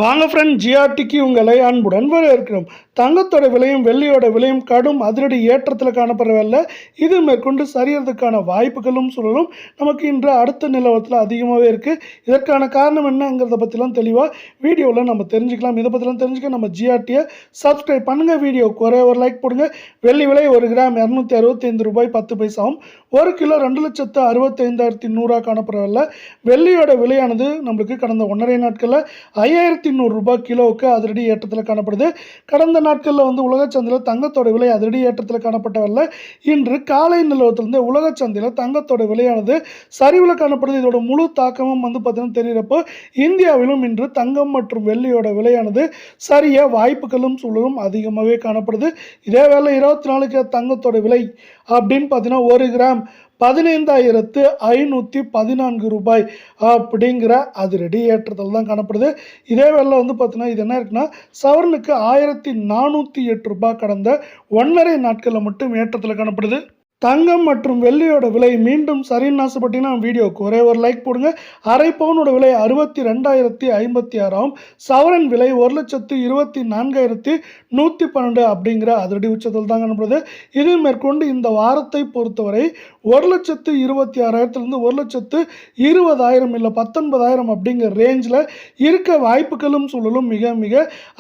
வாங்க ஃப்ரெண்ட், ஜிஆர்டிக்கு உங்களை அன்புடன் வரவேற்கிறோம். தங்கத்தோட விலையும் வெள்ளியோட விலையும் கடும் அதிரடி ஏற்றத்தில் காணப்படுறதில்ல. இது மேற்கொண்டு சரியறதுக்கான வாய்ப்புகளும் சூழலும் நமக்கு இன்று அடுத்த நிலவரத்தில் அதிகமாகவே இருக்குது. இதற்கான காரணம் என்னங்கிறத பற்றிலாம் தெளிவாக வீடியோவில் நம்ம தெரிஞ்சுக்கலாம். இதை பற்றிலாம் தெரிஞ்சுக்க நம்ம ஜிஆர்டியை சப்ஸ்கிரைப் பண்ணுங்கள். வீடியோவுக்கு ஒரே ஒரு லைக் போடுங்க. வெள்ளி விலை 1 கிராம் 265 ரூபாய் 10 பைசாவும், 1 கிலோ 2,65,100 காணப்படுறதில்ல. வெள்ளியோட விலையானது நம்மளுக்கு கடந்த 1.5 நாட்களில் 5,100 ரூபாய் கிலோவுக்கு அதிரடி ஏற்றத்தில் காணப்படுது. கடந்த நாட்களில் உலக சந்தையில் தங்கத்தோட விலை அதிரடி ஏற்றத்தில் காணப்பட்டவல்ல. இன்று காலை நிலவரத்திலிருந்து உலக சந்தையில் தங்கத்தோட விலையானது சரிவில் காணப்படுது. இதோட முழு தாக்கமும் பார்த்தீங்கன்னா தெரிகிறப்போ இந்தியாவிலும் இன்று தங்கம் மற்றும் வெள்ளியோட விலையானது சரிய வாய்ப்புகளும் சூழலும் அதிகமாகவே காணப்படுது. இதே வேளை 24 தங்கத்தோட விலை அப்படின்னு பார்த்தீங்கன்னா 1 கிராம் 15,514 ரூபாய் அப்படிங்கிற அதிரடி ஏற்றத்தில் தான் காணப்படுது. இதே வேளை பார்த்தீங்கன்னா இது என்ன இருக்குன்னா, சவரனுக்கு 1,408 ரூபாய் கடந்த 1.5 நாட்களில் மட்டும் ஏற்றத்தில் காணப்படுது. தங்கம் மற்றும் வெள்ளியோட விலை மீண்டும் சரின்னு ஆசைப்பட்டீங்கன்னா வீடியோவுக்கு ஒரே ஒரு லைக் போடுங்க. அரை பவுனோட விலை 62,056 ஆகும். சவரன் விலை 1,24,112 அப்படிங்கிற அதிரடி உச்சத்தில் தான் காணப்படுது. இது மேற்கொண்டு இந்த வாரத்தை பொறுத்தவரை 1,26,000 1,20,000 இல்லை 19,000 அப்படிங்கிற ரேஞ்சில் இருக்க வாய்ப்புகளும் சூழலும் மிக மிக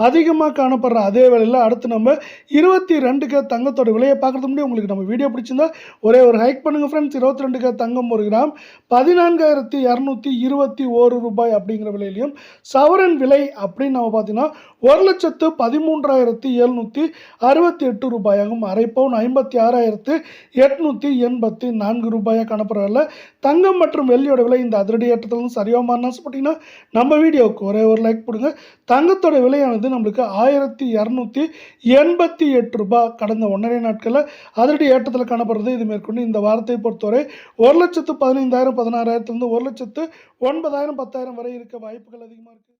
அதிகமாக காணப்படுற அதே வேளையில் அடுத்து நம்ம 22 தங்கத்தோட விலையை பார்க்கறதுக்கு முன்னாடி உங்களுக்கு நம்ம வீடியோ பிடிச்சிருந்தா ஒரே ஒரு ஹைக் பண்ணுங்க ஃப்ரெண்ட்ஸ். 22 தங்கம் 1 கிராம் 14,221 ரூபாய் அப்படிங்கிற விலையிலையும், சவரன் விலை அப்படின்னு நம்ம பார்த்தீங்கன்னா 1,13,768 ரூபாயாகும். அரை பவுன் 56,884 ரூபாயாக காணப்படுறதில்ல. தங்கம் மற்றும் வெள்ளியோட விலை இந்த அதிரடி ஏற்றத்தில் சரியாமான்னு ஆசைப்பட்டீங்கன்னா நம்ம வீடியோவுக்கு ஒரே ஒரு லைக் போடுங்க. தங்கத்தோட விலையானது நம்மளுக்கு 1,288 ரூபாய் கடந்த 1.5 நாட்களில் அதிரடி ஏற்றத்தில் காணப்படுறது. இது மேற்கொண்டு இந்த வாரத்தை பொறுத்தவரை 1,15,000 16,000 1,09,000 10,000 வரை இருக்க வாய்ப்புகள் அதிகமாக இருக்குது.